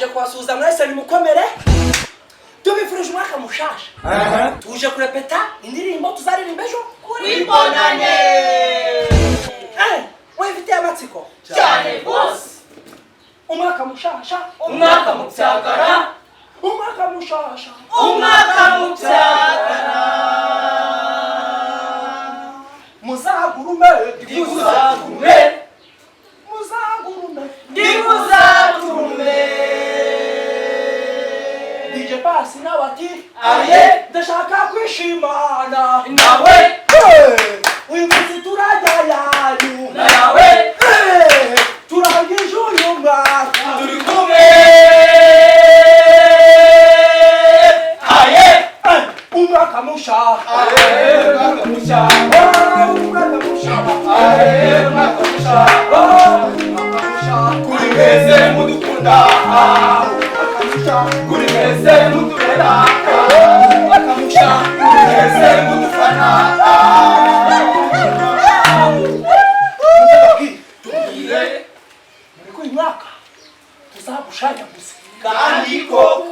Mbanje kwasuza mwese ni mukomere. Tubifurije umwaka mushasha. Tuje kurepeta indirimbo tuzaririmba ejo kuri Bonane. Wifite amatsiko Cyane boss. Umwaka mushasha, umwaka mubyagara. Umwaka mushasha, umwaka mubyagara. Muzagurume, Diguzagurume. Muzagurume, Diguzagurume. DJ Pasi n'abati Aye. Ndashaka kwishimana Nawe. Uyu munsi turajya yanyu Nawe. Turangije uyu mwaka Turi kumwe. Aye. Umwaka mushasha, Umwaka mushasha. umwaka mushasha, Umwaka mushasha. Kuri mwese mudukunda. Kuri mwese muturera. Umwaka mushasha. Kuri mwese mudufana. Muri uyu mwaka tuzagushanya gusa Kandi koko